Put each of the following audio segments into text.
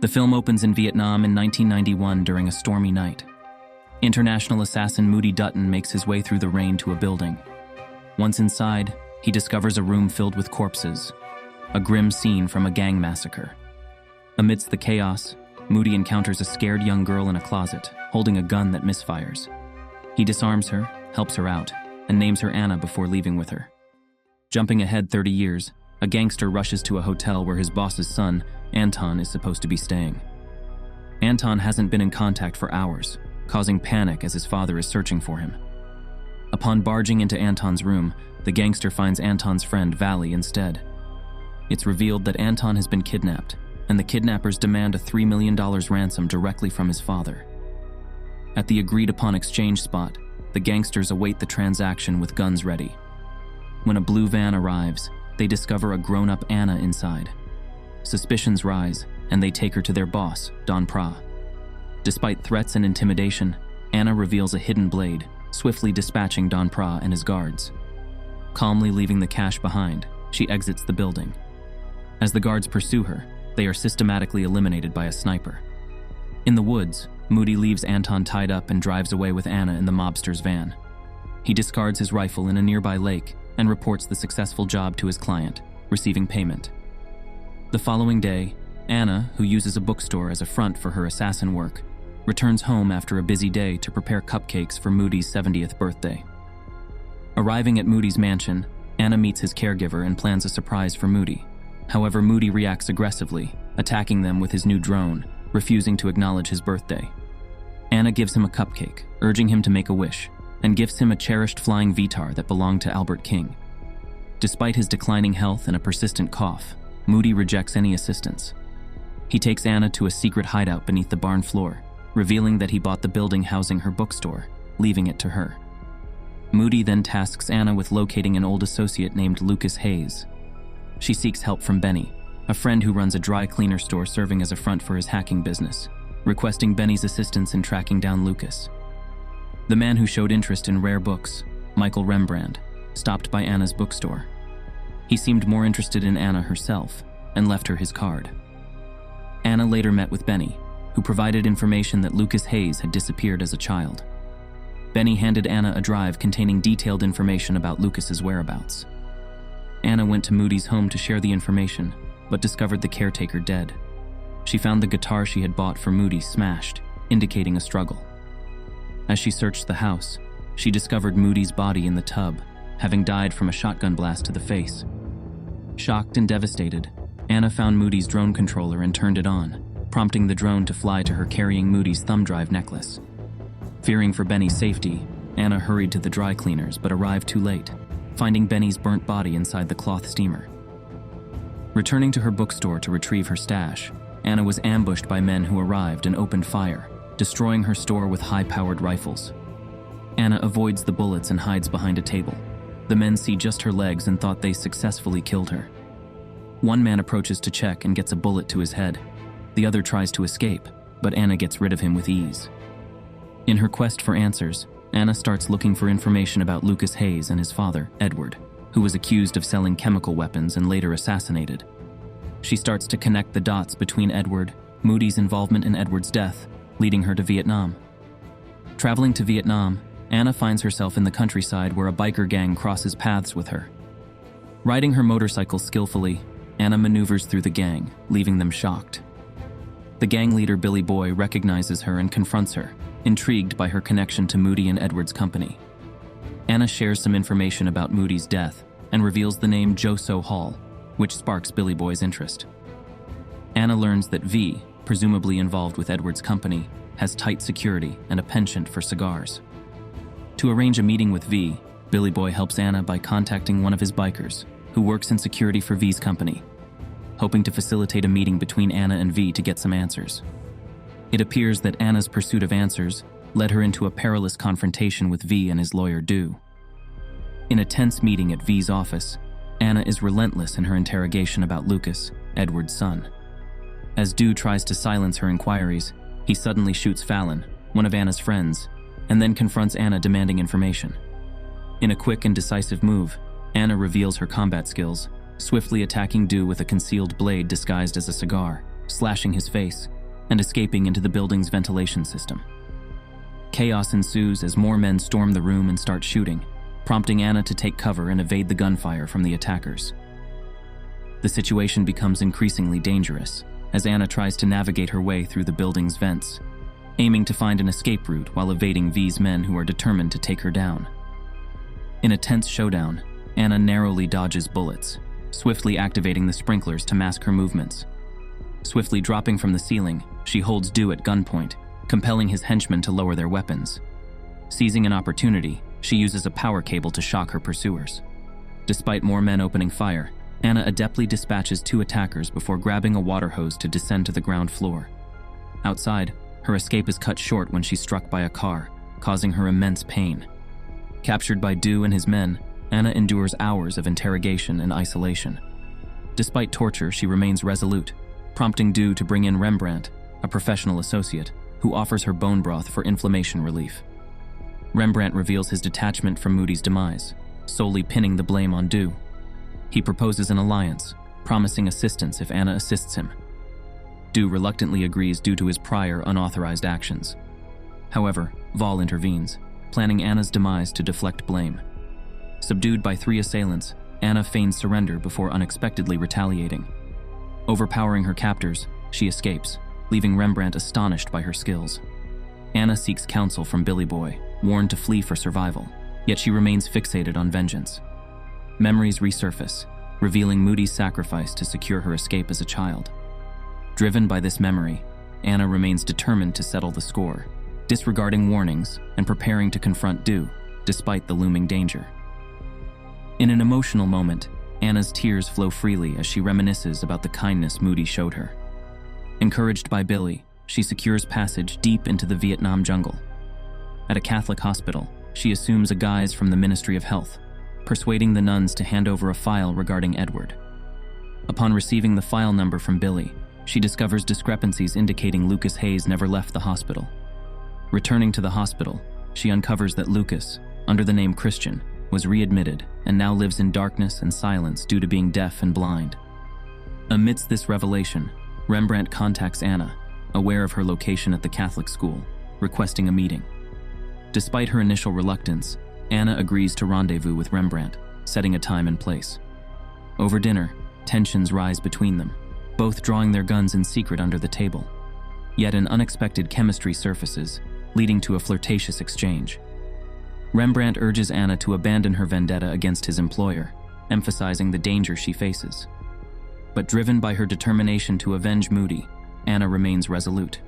The film opens in Vietnam in 1991 during a stormy night. International assassin Moody Dutton makes his way through the rain to a building. Once inside, he discovers a room filled with corpses, a grim scene from a gang massacre. Amidst the chaos, Moody encounters a scared young girl in a closet, holding a gun that misfires. He disarms her, helps her out, and names her Anna before leaving with her. Jumping ahead 30 years, a gangster rushes to a hotel where his boss's son, Anton, is supposed to be staying. Anton hasn't been in contact for hours, causing panic as his father is searching for him. Upon barging into Anton's room, the gangster finds Anton's friend Valley instead. It's revealed that Anton has been kidnapped, and the kidnappers demand a $3 million ransom directly from his father. At the agreed-upon exchange spot, the gangsters await the transaction with guns ready. When a blue van arrives, they discover a grown-up Anna inside. Suspicions rise, and they take her to their boss, Don Pra. Despite threats and intimidation, Anna reveals a hidden blade, swiftly dispatching Don Pra and his guards. Calmly leaving the cash behind, she exits the building. As the guards pursue her, they are systematically eliminated by a sniper. In the woods, Moody leaves Anton tied up and drives away with Anna in the mobster's van. He discards his rifle in a nearby lake and reports the successful job to his client, receiving payment. The following day, Anna, who uses a bookstore as a front for her assassin work, returns home after a busy day to prepare cupcakes for Moody's 70th birthday. Arriving at Moody's mansion, Anna meets his caregiver and plans a surprise for Moody. However, Moody reacts aggressively, attacking them with his new drone, refusing to acknowledge his birthday. Anna gives him a cupcake, urging him to make a wish, and gifts him a cherished flying VTOL that belonged to Albert King. Despite his declining health and a persistent cough, Moody rejects any assistance. He takes Anna to a secret hideout beneath the barn floor, revealing that he bought the building housing her bookstore, leaving it to her. Moody then tasks Anna with locating an old associate named Lucas Hayes. She seeks help from Benny, a friend who runs a dry cleaner store serving as a front for his hacking business, requesting Benny's assistance in tracking down Lucas. The man who showed interest in rare books, Michael Rembrandt, stopped by Anna's bookstore. He seemed more interested in Anna herself and left her his card. Anna later met with Benny, who provided information that Lucas Hayes had disappeared as a child. Benny handed Anna a drive containing detailed information about Lucas's whereabouts. Anna went to Moody's home to share the information, but discovered the caretaker dead. She found the guitar she had bought for Moody smashed, indicating a struggle. As she searched the house, she discovered Moody's body in the tub, having died from a shotgun blast to the face. Shocked and devastated, Anna found Moody's drone controller and turned it on, prompting the drone to fly to her carrying Moody's thumb drive necklace. Fearing for Benny's safety, Anna hurried to the dry cleaners but arrived too late, finding Benny's burnt body inside the cloth steamer. Returning to her bookstore to retrieve her stash, Anna was ambushed by men who arrived and opened fire, destroying her store with high-powered rifles. Anna avoids the bullets and hides behind a table. The men see just her legs and thought they successfully killed her. One man approaches to check and gets a bullet to his head. The other tries to escape, but Anna gets rid of him with ease. In her quest for answers, Anna starts looking for information about Lucas Hayes and his father, Edward, who was accused of selling chemical weapons and later assassinated. She starts to connect the dots between Edward, Moody's involvement in Edward's death, leading her to Vietnam. Traveling to Vietnam, Anna finds herself in the countryside where a biker gang crosses paths with her. Riding her motorcycle skillfully, Anna maneuvers through the gang, leaving them shocked. The gang leader Billy Boy recognizes her and confronts her, intrigued by her connection to Moody and Edward's company. Anna shares some information about Moody's death and reveals the name Joso Hall, which sparks Billy Boy's interest. Anna learns that V, presumably involved with Edward's company, has tight security and a penchant for cigars. To arrange a meeting with V, Billy Boy helps Anna by contacting one of his bikers, who works in security for V's company, hoping to facilitate a meeting between Anna and V to get some answers. It appears that Anna's pursuit of answers led her into a perilous confrontation with V and his lawyer, Du. In a tense meeting at V's office, Anna is relentless in her interrogation about Lucas, Edward's son. As Du tries to silence her inquiries, he suddenly shoots Fallon, one of Anna's friends, and then confronts Anna demanding information. In a quick and decisive move, Anna reveals her combat skills, swiftly attacking Du with a concealed blade disguised as a cigar, slashing his face and escaping into the building's ventilation system. Chaos ensues as more men storm the room and start shooting, prompting Anna to take cover and evade the gunfire from the attackers. The situation becomes increasingly dangerous as Anna tries to navigate her way through the building's vents, aiming to find an escape route while evading V's men who are determined to take her down. In a tense showdown, Anna narrowly dodges bullets, swiftly activating the sprinklers to mask her movements. Swiftly dropping from the ceiling, she holds Du at gunpoint, compelling his henchmen to lower their weapons. Seizing an opportunity, she uses a power cable to shock her pursuers. Despite more men opening fire, Anna adeptly dispatches 2 attackers before grabbing a water hose to descend to the ground floor. Outside, her escape is cut short when she's struck by a car, causing her immense pain. Captured by Du and his men, Anna endures hours of interrogation and isolation. Despite torture, she remains resolute, prompting Du to bring in Rembrandt, a professional associate, who offers her bone broth for inflammation relief. Rembrandt reveals his detachment from Moody's demise, solely pinning the blame on Du. He proposes an alliance, promising assistance if Anna assists him. Du reluctantly agrees due to his prior unauthorized actions. However, Val intervenes, planning Anna's demise to deflect blame. Subdued by 3 assailants, Anna feigns surrender before unexpectedly retaliating. Overpowering her captors, she escapes, leaving Rembrandt astonished by her skills. Anna seeks counsel from Billy Boy, warned to flee for survival, yet she remains fixated on vengeance. Memories resurface, revealing Moody's sacrifice to secure her escape as a child. Driven by this memory, Anna remains determined to settle the score, disregarding warnings and preparing to confront Du, despite the looming danger. In an emotional moment, Anna's tears flow freely as she reminisces about the kindness Moody showed her. Encouraged by Billy, she secures passage deep into the Vietnam jungle. At a Catholic hospital, she assumes a guise from the Ministry of Health, persuading the nuns to hand over a file regarding Edward. Upon receiving the file number from Billy, she discovers discrepancies indicating Lucas Hayes never left the hospital. Returning to the hospital, she uncovers that Lucas, under the name Christian, was readmitted and now lives in darkness and silence due to being deaf and blind. Amidst this revelation, Rembrandt contacts Anna, aware of her location at the Catholic school, requesting a meeting. Despite her initial reluctance, Anna agrees to rendezvous with Rembrandt, setting a time and place. Over dinner, tensions rise between them, both drawing their guns in secret under the table. Yet an unexpected chemistry surfaces, leading to a flirtatious exchange. Rembrandt urges Anna to abandon her vendetta against his employer, emphasizing the danger she faces. But driven by her determination to avenge Moody, Anna remains resolute.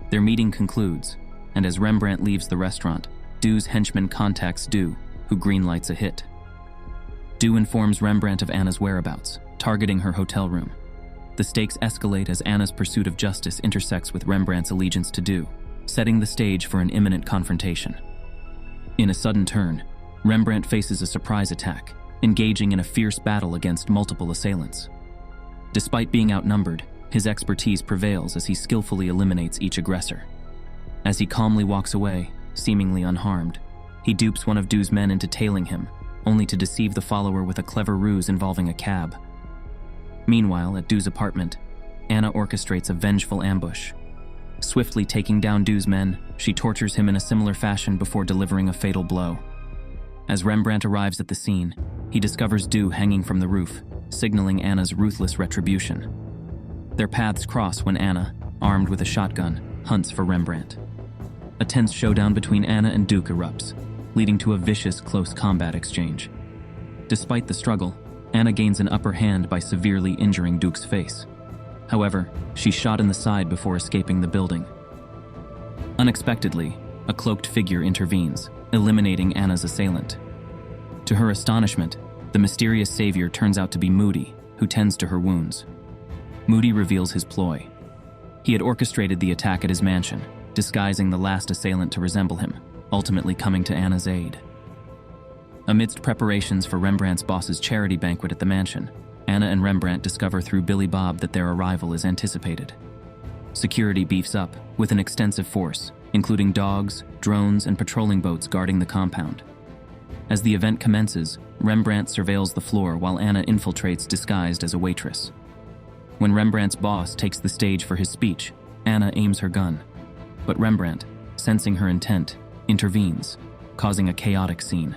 Their meeting concludes, and as Rembrandt leaves the restaurant, Du's henchman contacts Du, who greenlights a hit. Du informs Rembrandt of Anna's whereabouts, targeting her hotel room. The stakes escalate as Anna's pursuit of justice intersects with Rembrandt's allegiance to Du, setting the stage for an imminent confrontation. In a sudden turn, Rembrandt faces a surprise attack, engaging in a fierce battle against multiple assailants. Despite being outnumbered, his expertise prevails as he skillfully eliminates each aggressor. As he calmly walks away, seemingly unharmed, he dupes one of Du's men into tailing him, only to deceive the follower with a clever ruse involving a cab. Meanwhile, at Du's apartment, Anna orchestrates a vengeful ambush. Swiftly taking down Du's men, she tortures him in a similar fashion before delivering a fatal blow. As Rembrandt arrives at the scene, he discovers Du hanging from the roof, signaling Anna's ruthless retribution. Their paths cross when Anna, armed with a shotgun, hunts for Rembrandt. A tense showdown between Anna and Duke erupts, leading to a vicious close combat exchange. Despite the struggle, Anna gains an upper hand by severely injuring Duke's face. However, she's shot in the side before escaping the building. Unexpectedly, a cloaked figure intervenes, eliminating Anna's assailant. To her astonishment, the mysterious savior turns out to be Moody, who tends to her wounds. Moody reveals his ploy. He had orchestrated the attack at his mansion, disguising the last assailant to resemble him, ultimately coming to Anna's aid. Amidst preparations for Rembrandt's boss's charity banquet at the mansion, Anna and Rembrandt discover through Billy Bob that their arrival is anticipated. Security beefs up, with an extensive force, including dogs, drones, and patrolling boats guarding the compound. As the event commences, Rembrandt surveils the floor while Anna infiltrates disguised as a waitress. When Rembrandt's boss takes the stage for his speech, Anna aims her gun. But Rembrandt, sensing her intent, intervenes, causing a chaotic scene.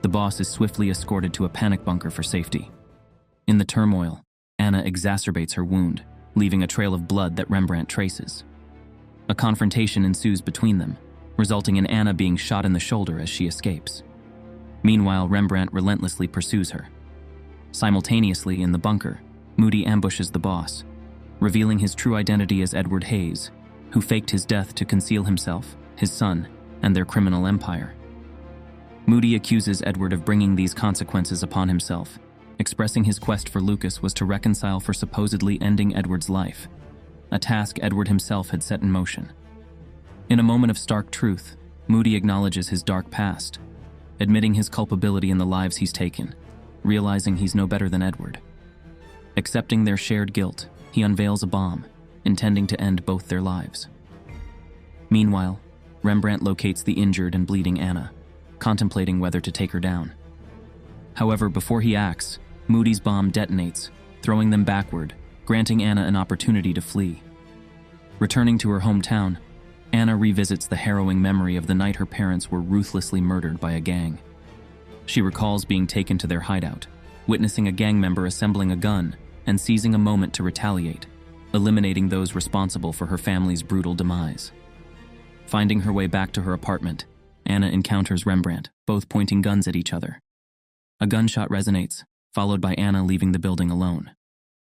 The boss is swiftly escorted to a panic bunker for safety. In the turmoil, Anna exacerbates her wound, leaving a trail of blood that Rembrandt traces. A confrontation ensues between them, resulting in Anna being shot in the shoulder as she escapes. Meanwhile, Rembrandt relentlessly pursues her. Simultaneously, in the bunker, Moody ambushes the boss, revealing his true identity as Edward Hayes, who faked his death to conceal himself, his son, and their criminal empire. Moody accuses Edward of bringing these consequences upon himself, expressing his quest for Lucas was to reconcile for supposedly ending Edward's life, a task Edward himself had set in motion. In a moment of stark truth, Moody acknowledges his dark past, admitting his culpability in the lives he's taken, realizing he's no better than Edward. Accepting their shared guilt, he unveils a bomb, intending to end both their lives. Meanwhile, Rembrandt locates the injured and bleeding Anna, contemplating whether to take her down. However, before he acts, Moody's bomb detonates, throwing them backward, granting Anna an opportunity to flee. Returning to her hometown, Anna revisits the harrowing memory of the night her parents were ruthlessly murdered by a gang. She recalls being taken to their hideout, witnessing a gang member assembling a gun and seizing a moment to retaliate, eliminating those responsible for her family's brutal demise. Finding her way back to her apartment, Anna encounters Rembrandt, both pointing guns at each other. A gunshot resonates, followed by Anna leaving the building alone.